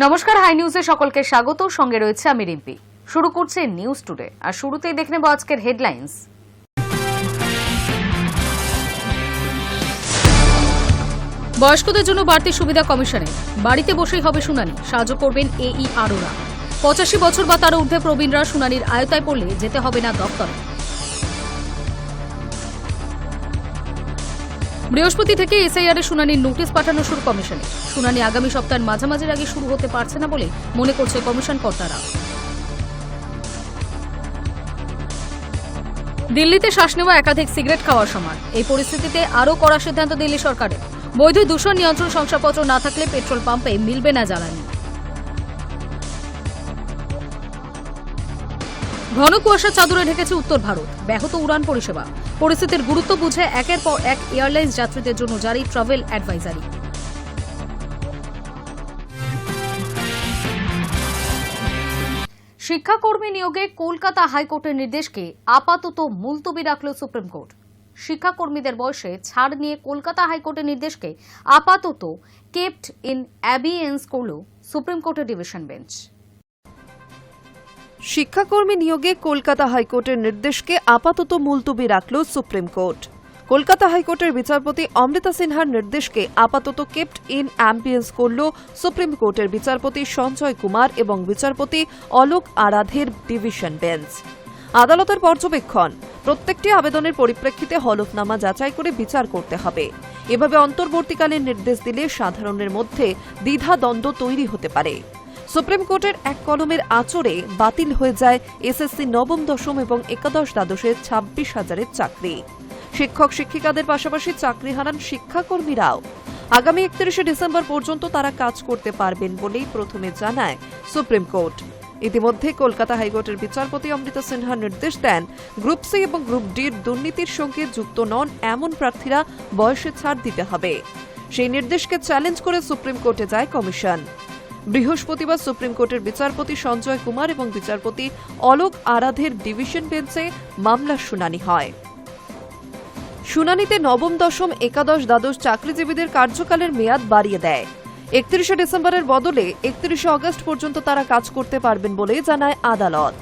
নমস্কার, হাই নিউজে সকলকে স্বাগত। সঙ্গে রয়েছে আমি রিম্পি। শুরু করছে নিউজ টুডে, আর শুরুতেই দেখে নেব আজকের হেডলাইন্স। বয়স্কদের জন্য বাড়তি সুবিধা কমিশনে, বাড়িতে বসেই হবে শুনানি, সাহায্য করবেন AEROরা। 85 বছর বা তার ঊর্ধ্বে প্রবীণরা শুনানির আয়তায় পড়লে যেতে হবে না দপ্তরে। বৃহস্পতি থেকে SIR এর শুনানির নোটিশ পাঠানো শুরু কমিশনে। শুনানি আগামী সপ্তাহের মাঝামাঝির আগে শুরু হতে পারছে না বলে মনে করছে কমিশন কর্তারা। দিল্লিতে শ্বাস নেওয়া একাধিক সিগারেট খাওয়ার সমান। এই পরিস্থিতিতে আরও কড়া সিদ্ধান্ত দিল্লি সরকারের। বৈধ দূষণ নিয়ন্ত্রণ শংসাপত্র না থাকলে পেট্রোল পাম্পে মিলবে না জ্বালানি। ঘন কুয়াশার চাদরে ঢেকেছে উত্তর ভারত, ব্যাহত উড়ান পরিষেবা। পরিস্থিতির গুরুত্ব বুঝে একের পর এক এয়ারলাইন্স যাত্রীদের জন্য জারি ট্রাভেল অ্যাডভাইজারি। শিক্ষাকর্মী নিয়োগে কলকাতা হাইকোর্টের নির্দেশকে আপাতত মুলতবি রাখল সুপ্রিম কোর্ট। শিক্ষাকর্মীদের বয়সে ছাড় নিয়ে কলকাতা হাইকোর্টের নির্দেশকে আপাতত কেপ্ট ইন অ্যাবিয়েন্স করল সুপ্রিম কোর্টের ডিভিশন বেঞ্চ। শিক্ষাকর্মী নিয়োগে কলকাতা হাইকোর্টের নির্দেশকে আপাতত মুলতবি রাখল সুপ্রিম কোর্ট। কলকাতা হাইকোর্টের বিচারপতি অমৃতা সিনহার নির্দেশকে আপাতত কেপ্ট ইন অ্যাম্বিয়েন্স করল সুপ্রিম কোর্টের বিচারপতি সঞ্জয় কুমার এবং বিচারপতি অলোক আরাধের ডিভিশন বেঞ্চ। আদালতের পর্যবেক্ষণ, প্রত্যেকটি আবেদনের পরিপ্রেক্ষিতে হলফনামা যাচাই করে বিচার করতে হবে। এভাবে অন্তর্বর্তীকালীন নির্দেশ দিলে সাধারণের মধ্যে দ্বিধাদ্বন্দ্ব তৈরি হতে পারে। সুপ্রিম কোর্টের এক কলমের আঁচড়ে বাতিল হয়ে যায় SSC নবম, দশম এবং একাদশ দ্বাদশের 26,000 চাকরি। শিক্ষক শিক্ষিকাদের পাশাপাশি চাকরি হারান শিক্ষাকর্মীরাও। আগামী 31 ডিসেম্বর পর্যন্ত তারা কাজ করতে পারবেন বলেই প্রথমে জানায় সুপ্রিম কোর্ট। ইতিমধ্যে কলকাতা হাইকোর্টের বিচারপতি অমৃতা সিনহা নির্দেশ দেন, গ্রুপ সি এবং গ্রুপ ডির দুর্নীতির সঙ্গে যুক্ত নন এমন প্রার্থীরা বয়সে ছাড় দিতে হবে। সেই নির্দেশকে চ্যালেঞ্জ করে সুপ্রিম কোর্টে যায় কমিশন। বৃহস্পতিবার সুপ্রিম কোর্টের বিচারপতি সঞ্জয় কুমার এবং বিচারপতি অলোক আরাধের ডিভিশন বেঞ্চে মামলার শুনানি হয়। শুনানিতে নবম, দশম, একাদশ, দ্বাদশ চাকরিজীবীদের কার্যকালের মেয়াদ বাড়িয়ে দেয়। 31 ডিসেম্বরের বদলে 31 আগস্ট পর্যন্ত তারা কাজ করতে পারবেন বলে জানায় আদালত।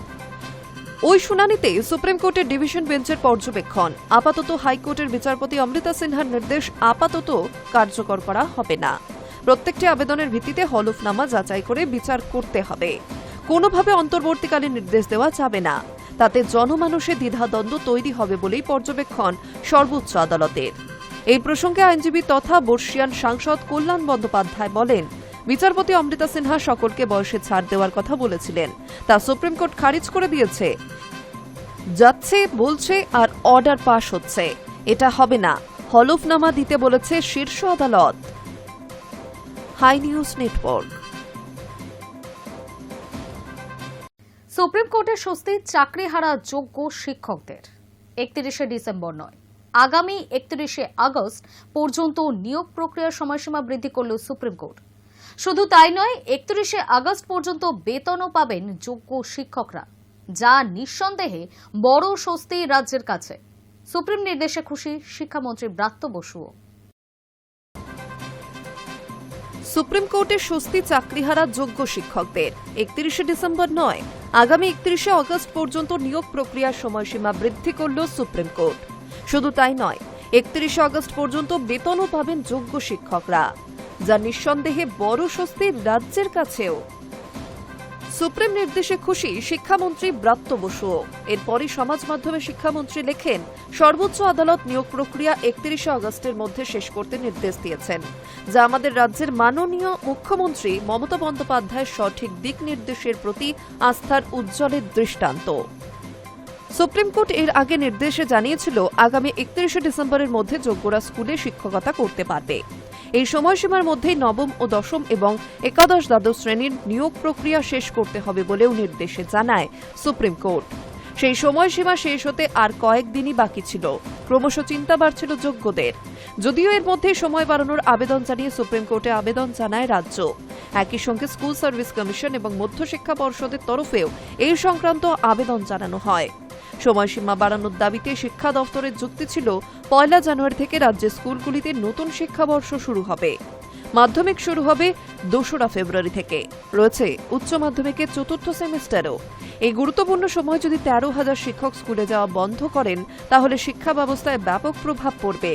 ওই শুনানিতে সুপ্রিম কোর্টের ডিভিশন বেঞ্চের পর্যবেক্ষণ, আপাতত হাইকোর্টের বিচারপতি অমৃতা সিনহার নির্দেশ আপাতত কার্যকর করা হবে না। প্রত্যেকটি আবেদনের ভিত্তিতে হলফনামা যাচাই করে বিচার করতে হবে। কোনোভাবে অন্তর্বর্তীকালীন নির্দেশ দেওয়া যাবে না, তাতে জনমানসে দ্বিধাদ্বন্দ্ব তৈরি হবে বলেই পর্যবেক্ষণ সর্বোচ্চ আদালতের। এই প্রসঙ্গে আইনজীবী তথা বর্ষিয়ান সাংসদ কল্যাণ বন্দ্যোপাধ্যায় বলেন, বিচারপতি অমৃতা সিনহা সকলকে বয়সে ছাড় দেওয়ার কথা বলেছিলেন, তা সুপ্রিম কোর্ট খারিজ করে দিয়েছে। যাচ্ছে বলছে আর অর্ডার পাস হচ্ছে, এটা হবে না। হলফনামা দিতে বলেছে শীর্ষ আদালত। High News network. সুপ্রিম কোর্টের স্বস্তি, চাকরি হারা যোগ্য শিক্ষকদের। 31 ডিসেম্বর নয়, আগামী 31 আগস্ট পর্যন্ত নিয়োগ প্রক্রিয়ার সময়সীমা বৃদ্ধি করল সুপ্রিম কোর্ট। শুধু তাই নয়, 31 আগস্ট পর্যন্ত বেতনও পাবেন যোগ্য শিক্ষকরা, যা নিঃসন্দেহে বড় স্বস্তি রাজ্যের কাছে। সুপ্রিম নির্দেশে খুশি শিক্ষামন্ত্রী ব্রাত্য বসুও। সুপ্রিম কোর্টের স্বস্তি, চাকরিহারা যোগ্য শিক্ষকদের। 31 ডিসেম্বর নয়, আগামী 31 আগস্ট পর্যন্ত নিয়োগ প্রক্রিয়ার সময়সীমা বৃদ্ধি করল সুপ্রিম কোর্ট। শুধু তাই নয়, 31 আগস্ট পর্যন্ত বেতনও পাবেন যোগ্য শিক্ষকরা, যা নিঃসন্দেহে বড় স্বস্তি রাজ্যের কাছেও। সুপ্রিম নির্দেশে খুশি শিক্ষামন্ত্রী ব্রাত্য বসুও। এরপরই সমাজ মাধ্যমে শিক্ষামন্ত্রী লেখেন, সর্বোচ্চ আদালত নিয়োগ প্রক্রিয়া 31 আগস্টের মধ্যে শেষ করতে নির্দেশ দিয়েছেন, যা আমাদের রাজ্যের মাননীয় মুখ্যমন্ত্রী মমতা বন্দ্যোপাধ্যায়ের সঠিক দিক নির্দেশের প্রতি আস্থার উজ্জ্বলের দৃষ্টান্ত। সুপ্রিম কোর্ট এর আগে নির্দেশে জানিয়েছিল, আগামী 31 ডিসেম্বরের মধ্যে যোগ্যরা স্কুলে শিক্ষকতা করতে পারবে। এই সময়সীমার মধ্যেই নবম ও দশম এবং একাদশ, দ্বাদশ শ্রেণীর নিয়োগ প্রক্রিয়া শেষ করতে হবে বলেও নির্দেশে জানায় সুপ্রিম কোর্ট। সেই সময়সীমা শেষ হতে আর কয়েকদিনই বাকি ছিল। ক্রমশ চিন্তা বাড়ছিল যোগ্যদের। যদিও এর মধ্যেই সময় বাড়ানোর আবেদন জানিয়ে সুপ্রিম কোর্টে আবেদন জানায় রাজ্য। একই সঙ্গে স্কুল সার্ভিস কমিশন এবং মধ্যশিক্ষা পর্ষদের তরফেও এই সংক্রান্ত আবেদন জানানো হয়। সময়সীমা বাড়ানোর দাবিতে শিক্ষা দফতরের যুক্তি ছিল, 1 জানুয়ারি থেকে রাজ্যের স্কুলগুলিতে নতুন শিক্ষাবর্ষ শুরু হবে। মাধ্যমিক শুরু হবে 2রা ফেব্রুয়ারি থেকে। রয়েছে উচ্চ মাধ্যমিকের 4র্থ সেমিস্টারও। এই গুরুত্বপূর্ণ সময় যদি 13,000 শিক্ষক স্কুলে যাওয়া বন্ধ করেন, তাহলে শিক্ষা ব্যবস্থায় ব্যাপক প্রভাব পড়বে।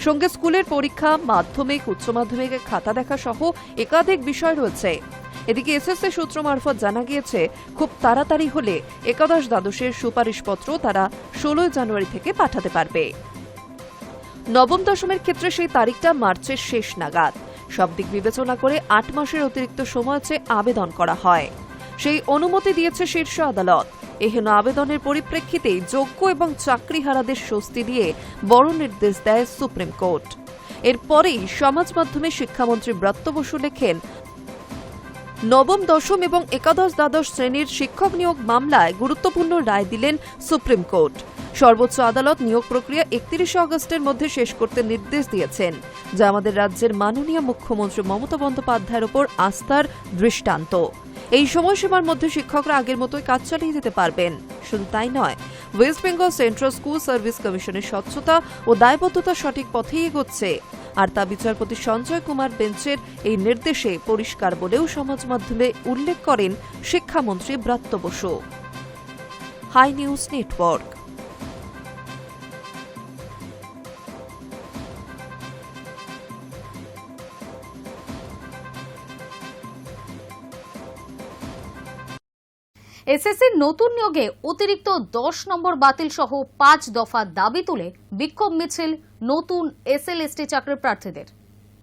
সঙ্গে স্কুলের পরীক্ষা, মাধ্যমিক, উচ্চ মাধ্যমিকের খাতা দেখা সহ একাধিক বিষয় রয়েছে। এদিকে এসএসসি সূত্র মারফত জানা গিয়েছে, খুব তাড়াতাড়ি হলে একাদশ দ্বাদশের সুপারিশপত্র তারা 16 জানুয়ারি থেকে পাঠাতে পারবে। নবম দশমের ক্ষেত্রে সেই তারিখটা মার্চের শেষ নাগাদ। সব দিক বিবেচনা করে 8 মাসের অতিরিক্ত সময় চেয়ে আবেদন করা হয়। সেই অনুমতি দিয়েছে শীর্ষ আদালত। এহেন আবেদনের পরিপ্রেক্ষিতেই যোগ্য এবং চাকরিহারাদের স্বস্তি দিয়ে বড় নির্দেশ দেয় সুপ্রিম কোর্ট। এরপরেই সমাজ মাধ্যমে শিক্ষামন্ত্রী ব্রত বসু লেখেন, নবম, দশম এবং একাদশ দ্বাদশ শ্রেণীর শিক্ষক নিয়োগ মামলায় গুরুত্বপূর্ণ রায় দিলেন সুপ্রিম কোর্ট। সর্বোচ্চ আদালত নিয়োগ প্রক্রিয়া 31 আগস্টের মধ্যে শেষ করতে নির্দেশ দিয়েছেন, যা আমাদের রাজ্যের মাননীয় মুখ্যমন্ত্রী মমতা বন্দ্যোপাধ্যায়ের ওপর আস্থার দৃষ্টান্ত। এই সময়সীমার মধ্যে শিক্ষকরা আগের মতোই কাজ চালিয়ে যেতে পারবেন। শুধু তাই নয়, West Bengal central school service কমিশনের স্বচ্ছতা ও দায়বদ্ধতা সঠিক পথেই এগোচ্ছে। আর তা বিচারপতি সঞ্জয় কুমার বেঞ্চের এই নির্দেশে পরিষ্কার বলেও সমাজ মাধ্যমে উল্লেখ করেন শিক্ষামন্ত্রী ব্রত বসু। High News network. এসএসসির নতুন নিয়োগে অতিরিক্ত 10 নম্বর বাতিল সহ 5 দফা দাবি তুলে বিক্ষোভ মিছিল নতুন এসএলএসটি চাকরির প্রার্থীদের।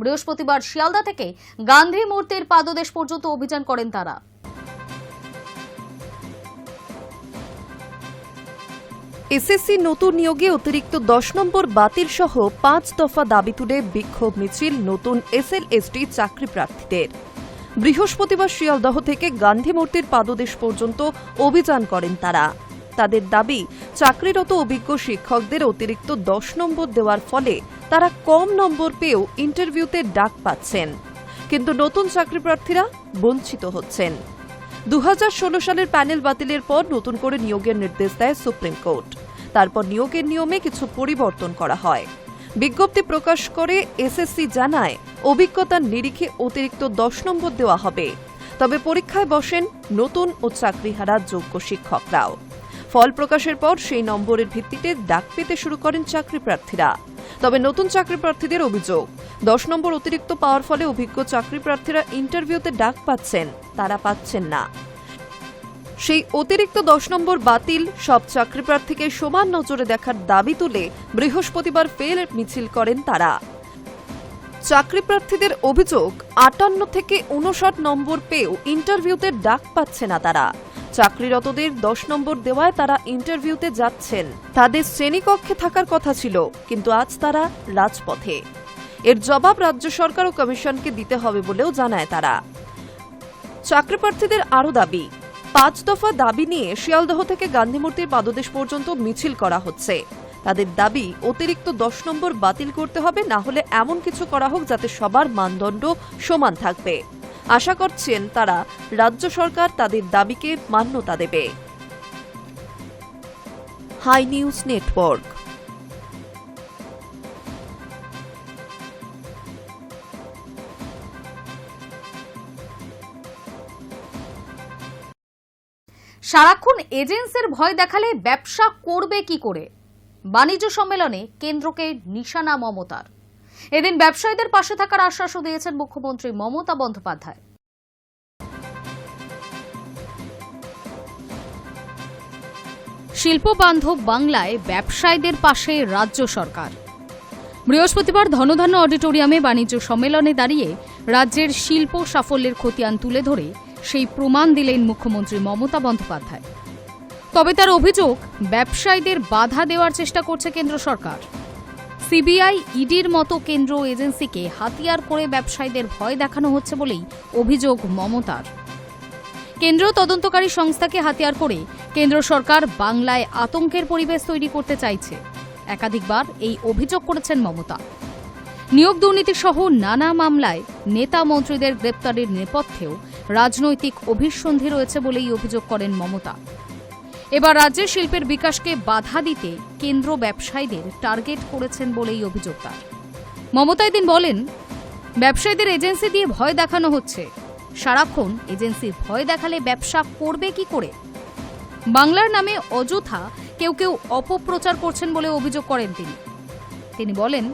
বৃহস্পতিবার শিয়ালদা থেকে গান্ধী মূর্তির পাদদেশ পর্যন্ত অভিযান করেন তারা। এসএসসি নতুন নিয়োগে অতিরিক্ত 10 নম্বর বাতিল সহ 5 দফা দাবি তুলে বিক্ষোভ মিছিল নতুন এসএলএসটি চাকরি প্রার্থীদের। বৃহস্পতিবার শিয়ালদহ থেকে গান্ধী মূর্তির পাদদেশ পর্যন্ত অভিযান করেন তারা। তাদের দাবি, চাকরিরত অভিজ্ঞ শিক্ষকদের অতিরিক্ত 10 নম্বর দেওয়ার ফলে তারা কম নম্বর পেয়েও ইন্টারভিউতে ডাক পাচ্ছেন, কিন্তু নতুন চাকরি প্রার্থীরা বঞ্চিত হচ্ছেন। 2016 সালের প্যানেল বাতিলের পর নতুন করে নিয়োগের নির্দেশ দেয় সুপ্রিম কোর্ট। তারপর নিয়োগের নিয়মে কিছু পরিবর্তন করা হয়। বিজ্ঞপ্তি প্রকাশ করে এসএসসি জানায়, অভিজ্ঞতার নিরিখে অতিরিক্ত 10 নম্বর দেওয়া হবে। তবে পরীক্ষায় বসেন নতুন ও চাকরিহারা যোগ্য শিক্ষকরাও। ফল প্রকাশের পর সেই নম্বরের ভিত্তিতে ডাক পেতে শুরু করেন চাকরি প্রার্থীরা। তবে নতুন চাকরি প্রার্থীদের অভিযোগ, 10 নম্বর অতিরিক্ত পাওয়ার ফলে অভিজ্ঞ চাকরি প্রার্থীরা ইন্টারভিউতে ডাক পাচ্ছেন, তারা পাচ্ছেন না। সেই অতিরিক্ত 10 নম্বর বাতিল সব চাকরি প্রার্থীকে সমান নজরে দেখার দাবি তুলে বৃহস্পতিবার ফের মিছিল করেন তারা। চাকরি প্রার্থীদের অভিযোগ, 58 থেকে 59 নম্বর পেয়েও ইন্টারভিউতে ডাক পাচ্ছে না তারা। চাকরিরতদের 10 নম্বর দেওয়ায় তারা ইন্টারভিউতে যাচ্ছেন। তাদের শ্রেণীকক্ষে থাকার কথা ছিল, কিন্তু আজ তারা রাজপথে। এর জবাব রাজ্য সরকার ও কমিশনকে দিতে হবে বলেও জানায় তারা। চাকরি প্রার্থীদের আরও দাবি, 5 দফা দাবি নিয়ে শিয়ালদহ থেকে গান্ধী মূর্তির পাদদেশ পর্যন্ত মিছিল করা হচ্ছে। তাদের দাবি, অতিরিক্ত 10 নম্বর বাতিল করতে হবে, না হলে এমন কিছু করা হোক যাতে সবার মানদণ্ড সমান থাকবে। আশা করছেন তারা রাজ্য সরকার তাদের দাবিকে মান্যতা দেবে। Hi News Network. সারাক্ষণ এজেন্সির ভয় দেখালে ব্যবসা করবে কি করে? বাণিজ্য সম্মেলনে কেন্দ্রকে নিশানা মমতার। এদিন ব্যবসায়ীদের পাশে থাকার আশ্বাসও দিয়েছেন মুখ্যমন্ত্রী মমতা বন্দ্যোপাধ্যায়। শিল্পবান্ধব বাংলায় ব্যবসায়ীদের পাশে রাজ্য সরকার। বৃহস্পতিবার ধনধান্য অডিটোরিয়ামে বাণিজ্য সম্মেলনে দাঁড়িয়ে রাজ্যের শিল্প সাফল্যের খতিয়ান তুলে ধরে সেই প্রমাণ দিলেন মুখ্যমন্ত্রী মমতা বন্দ্যোপাধ্যায়। তবে তার অভিযোগ, ব্যবসায়ীদের বাধা দেওয়ার চেষ্টা করছে কেন্দ্র সরকার। সিবিআই, ইডির মতো কেন্দ্র এজেন্সিকে হাতিয়ার করে ব্যবসায়ীদের ভয় দেখানো হচ্ছে বলেই অভিযোগ মমতার। কেন্দ্রীয় তদন্তকারী সংস্থাকে হাতিয়ার করে কেন্দ্র সরকার বাংলায় আতঙ্কের পরিবেশ তৈরি করতে চাইছে। একাধিকবার এই অভিযোগ করেছেন মমতা। নিয়োগ দুর্নীতি সহ নানা মামলায় নেতা মন্ত্রীদের গ্রেপ্তারের নেপথ্যেও রাজনৈতিক অভিসন্ধি রয়েছে বলেই অভিযোগ করেন মমতা। এবার রাজ্যের শিল্পের বিকাশকে বাধা দিতে কেন্দ্র ব্যবসায়ীদের টার্গেট করেছেন বলেই অভিযোগ তার। মমতা এদিন বলেন, ব্যবসায়ীদের এজেন্সি দিয়ে ভয় দেখানো হচ্ছে। সারাক্ষণ এজেন্সির ভয় দেখালে ব্যবসা করবে কি করে? বাংলার নামে অযথা কেউ কেউ অপপ্রচার করছেন বলে অভিযোগ করেন তিনি বলেন,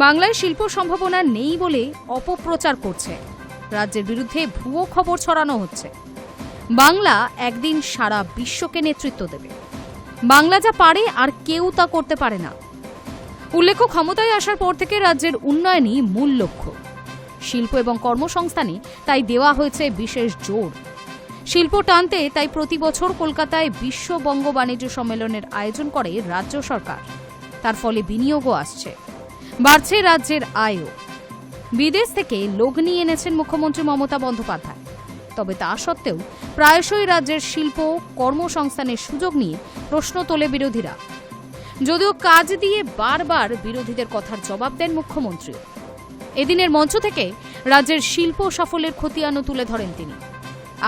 বাংলায় শিল্প সম্ভাবনা নেই বলে অপপ্রচার করছে, রাজ্যের বিরুদ্ধে ভুয়ো খবর ছড়ানো হচ্ছে। বাংলা একদিন সারা বিশ্বকে নেতৃত্ব দেবে। বাংলা যা পারে আর কেউ তা করতে পারে না। উল্লেখ্য, ক্ষমতায় আসার পর থেকে রাজ্যের উন্নয়নই মূল লক্ষ্য। শিল্প এবং কর্মসংস্থানে তাই দেওয়া হয়েছে বিশেষ জোর। শিল্প টানতে তাই প্রতি বছর কলকাতায় বিশ্ব বঙ্গ বাণিজ্য সম্মেলনের আয়োজন করে রাজ্য সরকার। তার ফলে বিনিয়োগও আসছে, বাড়ছে রাজ্যের আয়ও। বিদেশ থেকে লোক নিয়ে এনেছেন মুখ্যমন্ত্রী মমতা বন্দ্যোপাধ্যায়। তবে তা সত্ত্বেও প্রায়শই রাজ্যের শিল্প কর্মসংস্থানের সুযোগ নিয়ে প্রশ্ন তোলে বিরোধীরা। যদিও কাজ দিয়ে বারবার বিরোধীদের কথার জবাব দেন মুখ্যমন্ত্রী। এদিনের মঞ্চ থেকে রাজ্যের শিল্প সাফল্যের খতিয়ানও তুলে ধরেন তিনি।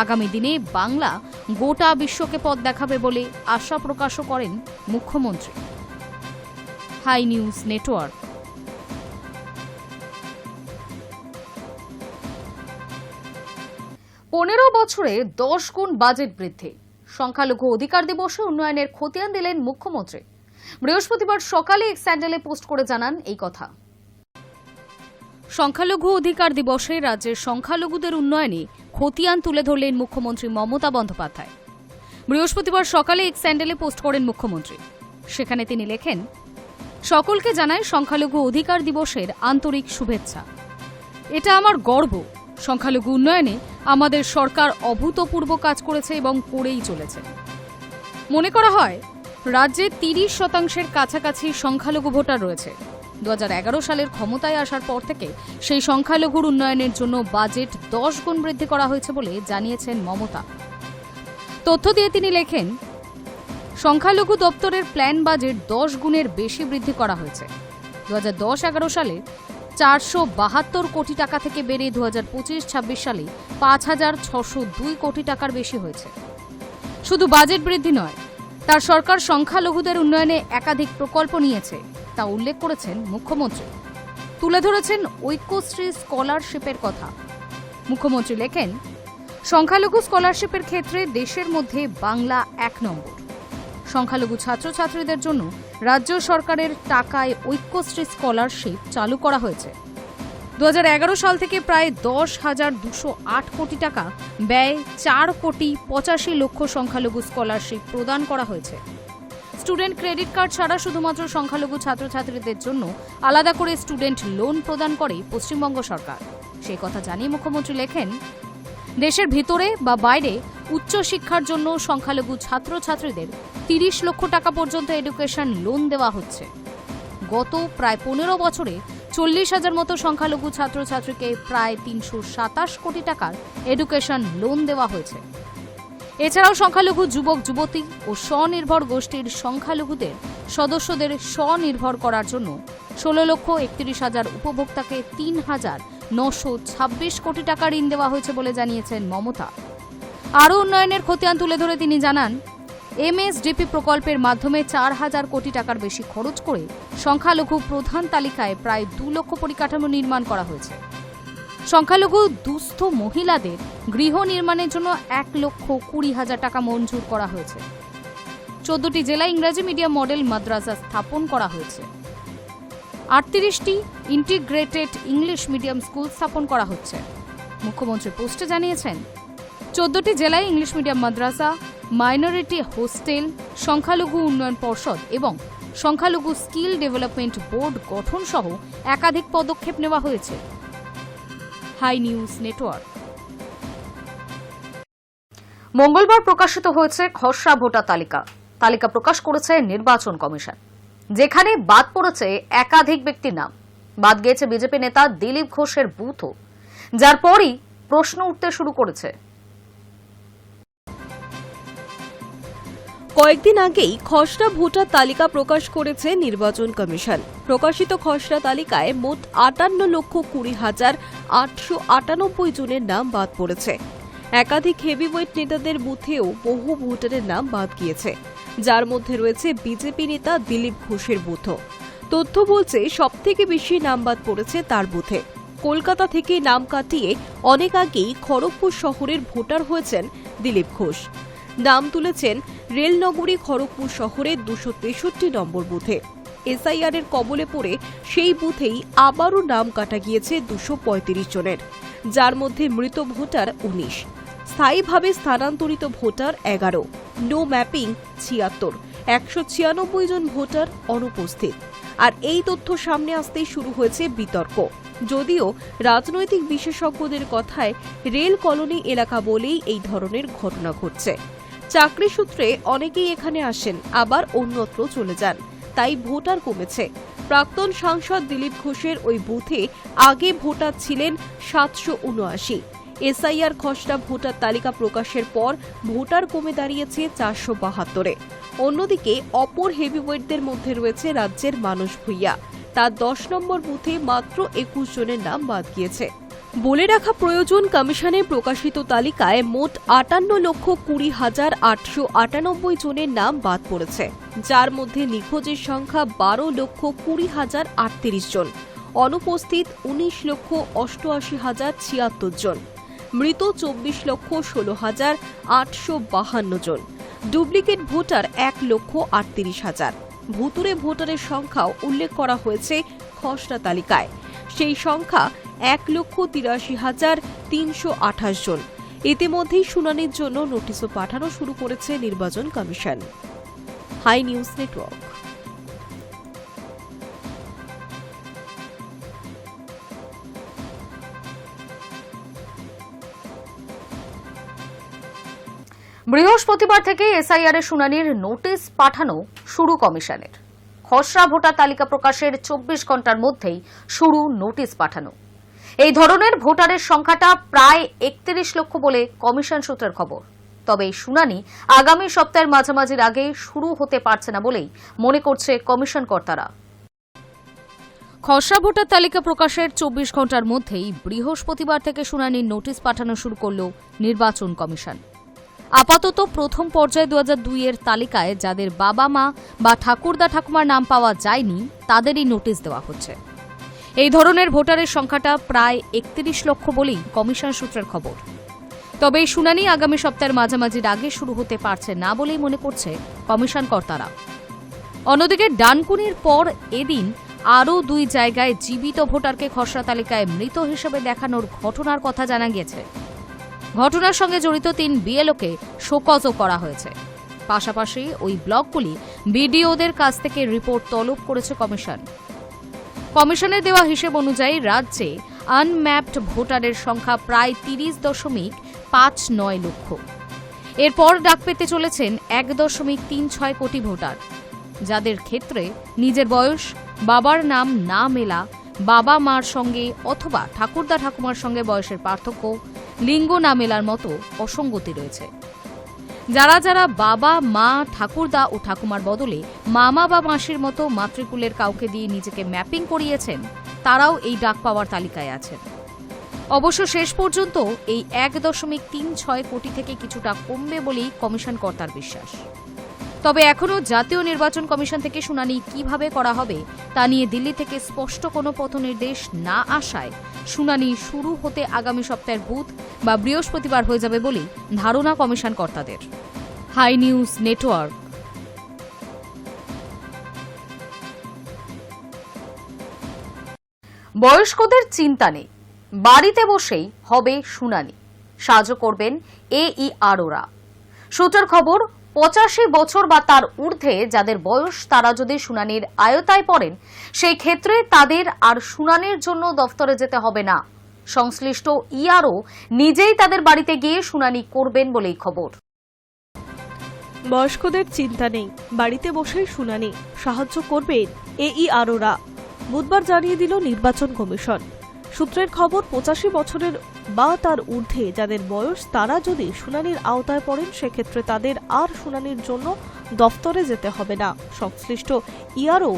আগামী দিনে বাংলা গোটা বিশ্বকে পথ দেখাবে বলে আশা প্রকাশও করেন মুখ্যমন্ত্রী। High News network. 15 বছরে 10 গুণ বাজেট বৃদ্ধি। সংখ্যালঘু অধিকার দিবসে উন্নয়নের খতিয়ান দিলেন মুখ্যমন্ত্রী। বৃহস্পতিবার সকালে এক স্যান্ডেলে পোস্ট করে জানান এই কথা। সংখ্যালঘু অধিকার দিবসে রাজ্যের সংখ্যালঘুদের উন্নয়নে খতিয়ান তুলে ধরলেন মুখ্যমন্ত্রী মমতা বন্দ্যোপাধ্যায়। বৃহস্পতিবার সকালে এক স্যান্ডেলে পোস্ট করেন মুখ্যমন্ত্রী। সেখানে তিনি লেখেন, সকলকে জানাই সংখ্যালঘু অধিকার দিবসের আন্তরিক শুভেচ্ছা। এটা আমার গর্ব। সংখ্যালঘু উন্নয়নে আমাদের সরকার অভূতপূর্ব কাজ করেছে এবং করেই চলেছে। মনে করা হয় রাজ্যে 30% কাছাকাছি সংখ্যালঘু ভোটার রয়েছে। 2011 সালের ক্ষমতায় আসার পর থেকে সেই সংখ্যালঘুর উন্নয়নের জন্য বাজেট 10 গুণ বৃদ্ধি করা হয়েছে বলে জানিয়েছেন মমতা। তথ্য দিয়ে তিনি লেখেন, সংখ্যালঘু দপ্তরের প্ল্যান বাজেট 10 গুণের বেশি বৃদ্ধি করা হয়েছে। 2010-11 সালে 472 কোটি টাকা থেকে বেড়ে 2025-26 সালে 5602 কোটি টাকার বেশি হয়েছে। শুধু বাজেট বৃদ্ধি নয়, তার সরকার সংখ্যালঘুদের উন্নয়নে একাধিক প্রকল্প নিয়েছে, তা উল্লেখ করেছেন মুখ্যমন্ত্রী। তুলে ধরেছেন ঐক্যশ্রী স্কলারশিপের কথা। মুখ্যমন্ত্রী লেখেন, সংখ্যালঘু স্কলারশিপের ক্ষেত্রে দেশের মধ্যে বাংলা 1 নম্বর। সংখ্যালঘু ছাত্রছাত্রীদের জন্য রাজ্য সরকারের টাকায় ঐক্যশ্রী স্কলারশিপ চালু করা হয়েছে। 2011 সাল থেকে প্রায় 10,208 কোটি টাকা ব্যয় 4 কোটি 85 লক্ষ সংখ্যালঘু স্কলারশিপ প্রদান করা হয়েছে। স্টুডেন্ট ক্রেডিট কার্ড ছাড়া শুধুমাত্র সংখ্যালঘু ছাত্রছাত্রীদের জন্য আলাদা করে স্টুডেন্ট লোন প্রদান করে পশ্চিমবঙ্গ সরকার। সেই কথা জানিয়ে মুখ্যমন্ত্রী লেখেন, দেশের ভিতরে বা বাইরে উচ্চশিক্ষার জন্য সংখ্যালঘু ছাত্রছাত্রীদের 30 লক্ষ টাকা পর্যন্ত এডুকেশন লোন দেওয়া হচ্ছে। গত প্রায় 15 বছরে 40,000 মতো সংখ্যালঘু ছাত্রছাত্রীকে প্রায় 327 কোটি টাকার এডুকেশন লোন দেওয়া হয়েছে। এছাড়াও সংখ্যালঘু যুবক যুবতী ও স্বনির্ভর গোষ্ঠীর সংখ্যালঘুদের সদস্যদের স্বনির্ভর করার জন্য 16,31,000 উপভোক্তাকে 3,926 কোটি টাকা ঋণ দেওয়া হয়েছে বলে জানিয়েছেন মমতা। আরও উন্নয়নের খতিয়ান তুলে ধরে তিনি জানান, এমএসডিপি প্রকল্পের মাধ্যমে 4,000 কোটি টাকার বেশি খরচ করে সংখ্যালঘু প্রধান তালিকায় প্রায় 2 লক্ষ পরিকাঠামো নির্মাণ করা হয়েছে। সংখ্যালঘু দুস্থ মহিলাদের গৃহ নির্মাণের জন্য 1,20,000 টাকা মঞ্জুর করা হয়েছে। 14টি জেলায় ইংরেজি মিডিয়াম মডেল মাদ্রাসা স্থাপন করা হয়েছে। 38টি ইন্টিগ্রেটেড ইংলিশ মিডিয়াম স্কুল স্থাপন করা হচ্ছে। মুখ্যমন্ত্রী পোস্টে জানিয়েছেন, 14টি জেলায় ইংলিশ মিডিয়াম মাদ্রাসা, মাইনরিটি হোস্টেল, সংখ্যালঘু উন্নয়ন পর্ষদ এবং সংখ্যালঘু স্কিল ডেভেলপমেন্ট বোর্ড গঠন সহ একাধিক পদক্ষেপ নেওয়া হয়েছে। Hi News Network. মঙ্গলবার প্রকাশিত হয়েছে খসড়া ভোটার তালিকা প্রকাশ করেছে নির্বাচন কমিশন, যেখানে বাদ পড়েছে একাধিক ব্যক্তির নাম। বাদ গিয়েছে বিজেপি নেতা দিলীপ ঘোষের বুথও, যার পরই প্রশ্ন উঠতে শুরু করেছে। কয়েকদিন আগেই খসড়া ভোটার তালিকা প্রকাশ করেছে নির্বাচন কমিশন। প্রকাশিত খসড়া তালিকায় মোট 58,20,898 জনের নাম বাদ পড়েছে। একাধিক হেভিওয়েট নেতাদের বুথেও বহু ভোটারের নাম বাদ গিয়েছে, যার মধ্যে রয়েছে বিজেপি নেতা দিলীপ ঘোষের বুথও। তথ্য বলছে সবথেকে বেশি নাম বাদ পড়েছে তার বুথে। কলকাতা থেকে নাম কাটিয়ে অনেক আগেই খড়গপুর শহরের ভোটার হয়েছেন দিলীপ ঘোষ। নাম তুলেছেন রেলনগরী খড়গপুর শহরের 263 নম্বর বুথে। এসআইআর এর কবলে পড়ে সেই বুথেই আবারও নাম কাটা গিয়েছে 235 জনের, যার মধ্যে মৃত ভোটার 19, স্থায়ীভাবে স্থানান্তরিত ভোটার 11, নো ম্যাপিং 76, 196 জন ভোটার অনুপস্থিত। আর এই তথ্য সামনে আসতেই শুরু হয়েছে বিতর্ক। যদিও রাজনৈতিক বিশেষজ্ঞদের কথায় রেল কলোনি এলাকা বলেই এই ধরনের ঘটনা ঘটছে। চাকরি সূত্রে অনেকেই এখানে আসেন, আবার অন্যত্র চলে যান, তাই ভোটার কমেছে। প্রাক্তন সাংসদ দিলীপ ঘোষের ওই বুথে আগে ভোটার ছিলেন 779। এসআইআর খসড়া ভোটার তালিকা প্রকাশের পর ভোটার কমে দাঁড়িয়েছে 472-এ। অন্যদিকে অপর হেভিওয়েটদের মধ্যে রয়েছে রাজ্যের মানস ভূঁইয়া। তার 10 নম্বর বুথে মাত্র 21 জনের নাম বাদ গিয়েছে। বলে রাখা প্রয়োজন, কমিশনের প্রকাশিত তালিকায় মোট 58,20,898 জনের নাম বাদ পড়েছে, যার মধ্যে নিখোঁজের সংখ্যা 12,20,038 জন, অনুপস্থিত 19,88,076 জন, মৃত 24,16,852 জন, ডুপ্লিকেট ভোটার 1,38,000। ভুতুরে ভোটারের সংখ্যাও উল্লেখ করা হয়েছে খসড়া তালিকায়। সেই সংখ্যা 1,83,328 জন। ইতিমধ্যেই শুনানির জন্য নোটিশও পাঠানো শুরু করেছে নির্বাচন কমিশন। High News network. বৃহস্পতিবার থেকে এসআইআর এর শুনানির নোটিশ পাঠানো শুরু কমিশনের। খসড়া ভোটার তালিকা প্রকাশের 24 ঘন্টার মধ্যেই শুরু নোটিশ পাঠানো। এই ধরনের ভোটারের সংখ্যাটা প্রায় 31 লক্ষ বলে কমিশন সূত্রের খবর। তবে এই শুনানি আগামী সপ্তাহের মাঝামাঝির আগে শুরু হতে পারছে না বলেই মনে করছে কমিশন কর্তারা। খসড়া ভোটার তালিকা প্রকাশের 24 ঘন্টার মধ্যেই বৃহস্পতিবার থেকে শুনানির নোটিশ পাঠানো শুরু করল নির্বাচন কমিশন। আপাতত প্রথম পর্যায়ে 2002 এর তালিকায় যাদের বাবা মা বা ঠাকুরদা ঠাকুমার নাম পাওয়া যায়নি তাদেরই নোটিশ দেওয়া হচ্ছে। এই ধরনের ভোটারের সংখ্যাটা প্রায় 31 লক্ষ বলেই কমিশন সূত্রের খবর। তবে এই শুনানি আগামী সপ্তাহের মাঝামাঝির আগে শুরু হতে পারছে না বলেই মনে করছে কমিশন কর্তারা। অন্যদিকে ডানকুনির পর এদিন আরও 2 জায়গায় জীবিত ভোটারকে খসড়া তালিকায় মৃত হিসেবে দেখানোর ঘটনার কথা জানা গিয়েছে। ঘটনার সঙ্গে জড়িত 3 বিএলওকে শোকজও করা হয়েছে। পাশাপাশি ওই ব্লকগুলি বিডিওদের কাছ থেকে রিপোর্ট তলব করেছে কমিশন। কমিশনের দেওয়া হিসেব অনুযায়ী রাজ্যে আনম্যাপড ভোটারের সংখ্যা প্রায় 30.59 লক্ষ। এরপর ডাক পেতে চলেছেন 1.36 কোটি ভোটার, যাদের ক্ষেত্রে নিজের বয়স, বাবার নাম না মেলা, বাবা মার সঙ্গে অথবা ঠাকুরদা ঠাকুমার সঙ্গে বয়সের পার্থক্য, লিঙ্গ না মেলার মতো অসঙ্গতি রয়েছে। যারা যারা বাবা মা ঠাকুরদা ও ঠাকুমার বদলে মামা বা মাসির মতো মাতৃকুলের কাউকে দিয়ে নিজেকে ম্যাপিং করিয়েছেন, তারাও এই ডাক পাওয়ার তালিকায় আছেন। অবশ্য শেষ পর্যন্ত এই 1.36 কোটি থেকে কিছুটা কমবে বলেই কমিশন কর্তার বিশ্বাস। তবে এখনও জাতীয় নির্বাচন কমিশন থেকে শুনানি কিভাবে করা হবে তা নিয়ে দিল্লি থেকে স্পষ্ট কোনো পথনির্দেশ না আসায় শুনানি শুরু হতে আগামী সপ্তাহের বুধ বা বৃহস্পতিবার হয়ে যাবে বলেই ধারণা কমিশন কর্তাদের। Hi News Network. বয়স্কদের চিন্তা নেই, বাড়িতে বসেই হবে শুনানি, সাহায্য করবেন AEROরা। সূত্রের খবর, 85 বছর বা তার ঊর্ধ্বে যাদের বয়স তারা যদি শুনানির আয়তায় পড়েন, সেই ক্ষেত্রে তাদের আর শুনানির জন্য দফতরে যেতে হবে না। সংশ্লিষ্ট ERO নিজেই তাদের বাড়িতে গিয়ে শুনানি করবেন বলেই খবর। বয়স্কদের চিন্তা নেই, বাড়িতে বসেই শুনানি, সাহায্য করবেন AEROরা। বুধবার জানিয়ে দিল নির্বাচন কমিশন। সূত্রের খবর, 85 বছরের বা তার ঊর্ধ্বে যাদের বয়স তারা যদি শুনানির আওতায় পড়েন, সেক্ষেত্রে তাদের আর শুনানির জন্য দফতরে যেতে হবে না। সংশ্লিষ্ট ERO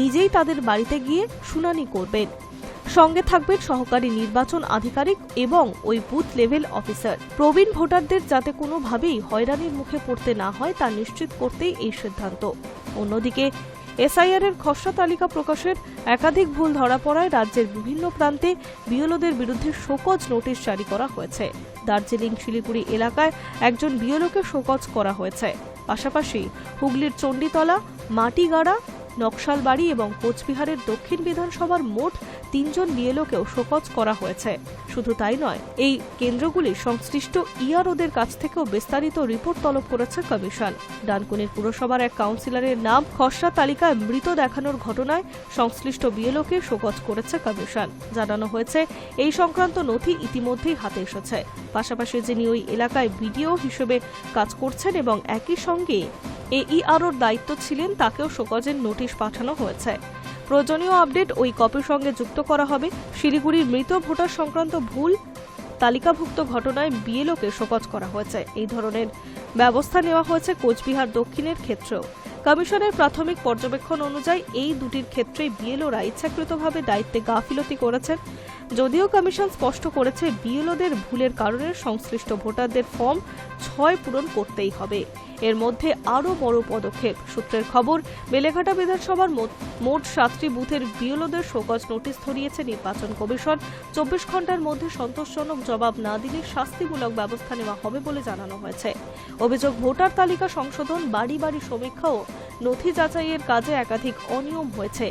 নিজেই তাদের বাড়িতে গিয়ে শুনানি করবেন। সঙ্গে থাকবেন সহকারী নির্বাচন আধিকারিক এবং ওই বুথ লেভেল অফিসার। প্রবীণ ভোটারদের যাতে কোনোভাবেই হয়রানির মুখে পড়তে না হয় তা নিশ্চিত করতেই এই সিদ্ধান্ত। অন্যদিকে এসআইআর এর খসড়া তালিকা প্রকাশের একাধিক ভুল ধরা পড়ায় রাজ্যের বিভিন্ন প্রান্তে বিএলওদের বিরুদ্ধে শোকজ নোটিশ জারি করা হয়েছে। দার্জিলিং শিলিগুড়ি এলাকায় একজন বিএলওকে শোকজ করা হয়েছে। পাশাপাশি হুগলির চণ্ডীতলা, মাটিগাড়া, নকশালবাড়ি এবং কোচবিহারের দক্ষিণ বিধানসভার মোট 3 জন বিএলওকেও শোকজ করা হয়েছে। শুধু তাই নয়, এই কেন্দ্রগুলির সংশ্লিষ্ট ইআরওদের কাছ থেকেও বিস্তারিত রিপোর্ট তলব করেছে কমিশন। ডানকুনির পুরসভার এক কাউন্সিলরের নাম খসড়া তালিকায় মৃত দেখানোর ঘটনায় সংশ্লিষ্ট বিএলওকে শোকজ করেছে কমিশন। জানানো হয়েছে, এই সংক্রান্ত নথি ইতিমধ্যেই হাতে এসেছে। পাশাপাশি যিনি ওই এলাকায় বিডিও হিসেবে কাজ করছেন এবং একই সঙ্গে এইআরওর দায়িত্ব ছিলেন, তাকেও শোকজের নোটিশ পাঠানো হয়েছে। প্রয়োজনীয় আপডেট ওই কপির সঙ্গে যুক্ত করা হবে। শিলিগুড়ির মৃত ভোটার সংক্রান্ত ভুল তালিকাভুক্ত ঘটনায় বিএলওকে শোকজ করা হয়েছে। এই ধরনের ব্যবস্থা নেওয়া হয়েছে কোচবিহার দক্ষিণের ক্ষেত্রেও। কমিশনের প্রাথমিক পর্যবেক্ষণ অনুযায়ী এই দুটির ক্ষেত্রেই বিএলওরা ইচ্ছাকৃতভাবে দায়িত্বে গাফিলতি করেছেন। যদিও কমিশন স্পষ্ট করেছে, বিএলওদের ভুলের কারণে সংশ্লিষ্ট ভোটারদের ফর্ম 6 পূরণ করতেই হবে। এর মধ্যে আরও বড় পদক্ষেপ। সূত্রের খবর, বেলেঘাটা বিধানসভার মোট 7টি বুথের বিএলওদের শোকজ নোটিশ ধরিয়েছে নির্বাচন কমিশন। 24 ঘন্টার মধ্যে সন্তোষজনক জবাব না দিলে শাস্তিমূলক ব্যবস্থা নেওয়া হবে বলে জানানো হয়েছে। অভিযোগ, ভোটার তালিকা সংশোধন, বাড়ি বাড়ি সমীক্ষা ও নথি যাচাইয়ের কাজে একাধিক অনিয়ম হয়েছে।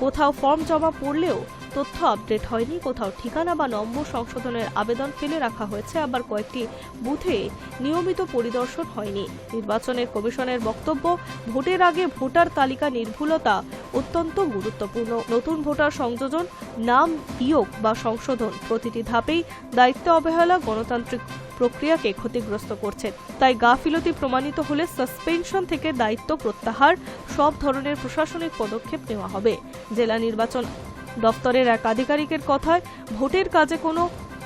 কোথাও ফর্ম জমা পড়লেও তথ্য আপডেট হয়নি, কোথাও ঠিকানা বা নম্বর সংশোধনের আবেদন ফেলে রাখা হয়েছে, আবার কয়েকটি বুথে নিয়মিত পরিদর্শন হয়নি। নির্বাচনের কমিশনের বক্তব্য, ভোটের আগে ভোটার তালিকা নির্ভুলতা অত্যন্ত গুরুত্বপূর্ণ। নতুন ভোটার সংযোজন, নাম বিয়োগ বা সংশোধন প্রতিটি ধাপেই দায়িত্ব অবহেলা গণতান্ত্রিক প্রক্রিয়াকে ক্ষতিগ্রস্ত করছে। তাই গাফিলতি প্রমাণিত হলে সাসপেনশন থেকে দায়িত্ব প্রত্যাহার, সব ধরনের প্রশাসনিক পদক্ষেপ নেওয়া হবে। জেলা নির্বাচন দপ্তরের এক আধিকারিকের কথায়, ভোটের কাজে কোনো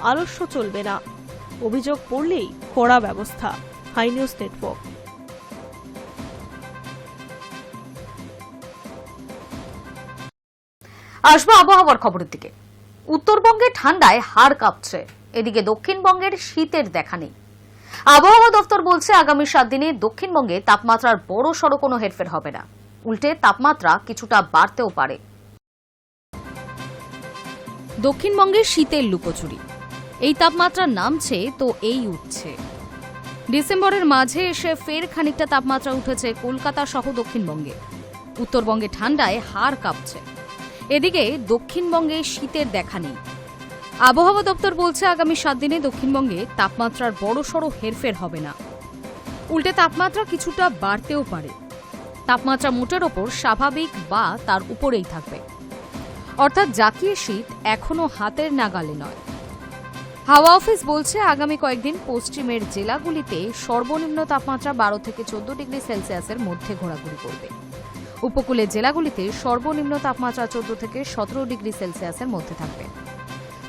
আলস্য চলবে না, অভিযোগ পড়লেই কড়া ব্যবস্থা। Hi News Network. আসবো আবহাওয়ার খবরের দিকে। উত্তরবঙ্গে ঠান্ডায় হাড় কাঁপছে, এদিকে দক্ষিণবঙ্গের শীতের দেখা নেই। আবহাওয়া দপ্তর বলছে, আগামী 7 দিনে দক্ষিণবঙ্গে তাপমাত্রার বড় সড়ো কোনো হেরফের হবে না, উল্টে তাপমাত্রা কিছুটা বাড়তেও পারে। দক্ষিণবঙ্গের শীতের লুকোচুরি, এই তাপমাত্রা নামছে তো এই উঠছে। ডিসেম্বরের মাঝে এসে ফের খানিকটা তাপমাত্রা উঠেছে কলকাতা সহ দক্ষিণবঙ্গে। উত্তরবঙ্গে ঠান্ডায় হাড় কাঁপছে, এদিকে দক্ষিণবঙ্গে শীতের দেখা নেই। আবহাওয়া দপ্তর বলছে, আগামী 7 দিনে দক্ষিণবঙ্গে তাপমাত্রার বড়সড় হেরফের হবে না, উল্টে তাপমাত্রা কিছুটা বাড়তেও পারে। তাপমাত্রা মোটের ওপর স্বাভাবিক বা তার উপরেই থাকবে, অর্থাৎ জাকিয়ে শীত এখনো হাতের নাগালে নয়। হাওয়া অফিস বলছে, আগামী কয়েকদিন পশ্চিমের জেলাগুলিতে সর্বনিম্ন তাপমাত্রা 12 থেকে 14 ডিগ্রি সেলসিয়াসের মধ্যে ঘোরাঘুরি করবে। উপকূলের জেলাগুলিতে সর্বনিম্ন তাপমাত্রা 14 থেকে 17 ডিগ্রি সেলসিয়াসের মধ্যে থাকবে।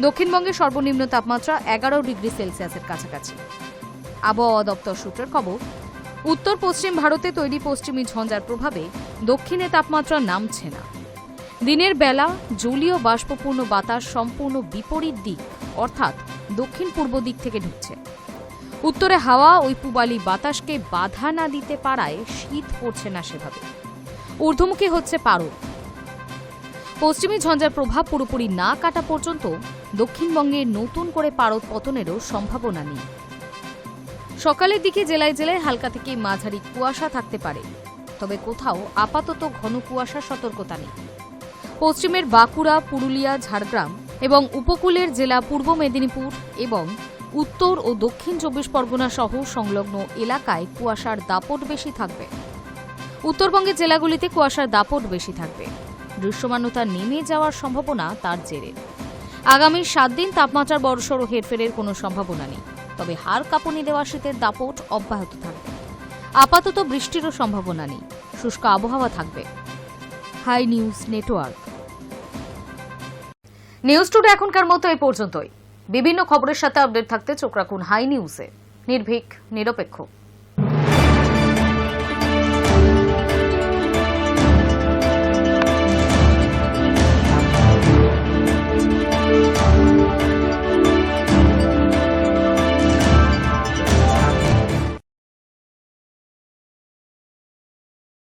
দক্ষিণবঙ্গে সর্বনিম্ন তাপমাত্রা 11 ডিগ্রি সেলসিয়াসের কাছাকাছি। আবহাওয়া দপ্তর সূত্রের খবর, উত্তর পশ্চিম ভারতে তৈরি পশ্চিমী ঝঞ্ঝার প্রভাবে দক্ষিণে তাপমাত্রা নামছে না। দিনের বেলা জলীয় বাষ্পপূর্ণ বাতাস সম্পূর্ণ বিপরীত দিক, অর্থাৎ দক্ষিণ পূর্ব দিক থেকে ঢুকছে। উত্তরে হাওয়া ওই পূবালি বাতাসকে বাধা না দিতে পারায় শীত পড়ছে না সেভাবে, ঊর্ধ্বমুখী হচ্ছে পারদ। পশ্চিমী ঝঞ্ঝার প্রভাব পুরোপুরি না কাটা পর্যন্ত দক্ষিণবঙ্গে নতুন করে পারদ পতনেরও সম্ভাবনা নেই। সকালের দিকে জেলায় জেলায় হালকা থেকে মাঝারি কুয়াশা থাকতে পারে, তবে কোথাও আপাতত ঘন কুয়াশার সতর্কতা নেই। পশ্চিমের বাঁকুড়া, পুরুলিয়া, ঝাড়গ্রাম এবং উপকূলের জেলা পূর্ব মেদিনীপুর এবং উত্তর ও দক্ষিণ 24 পরগনা সহ সংলগ্ন এলাকায় কুয়াশার দাপট বেশি থাকবে। উত্তরবঙ্গের জেলাগুলিতে কুয়াশার দাপট বেশি থাকবে, দৃশ্যমানতা নেমে যাওয়ার সম্ভাবনা তার জেরে। আগামী 7 দিন তাপমাত্রার বড়সড় হেরফেরের কোনো সম্ভাবনা নেই, তবে হাড় কাঁপুনি দেওয়া শীতের দাপট অব্যাহত থাকবে। আপাতত বৃষ্টিরও সম্ভাবনা নেই, শুষ্ক আবহাওয়া থাকবে। Hi News Network. News today এখনকার মতো এই পর্যন্তই। বিভিন্ন খবরের সাথে আপডেট থাকতে চোখ রাখুন হাই নিউজে। নির্ভীক, নিরপেক্ষ।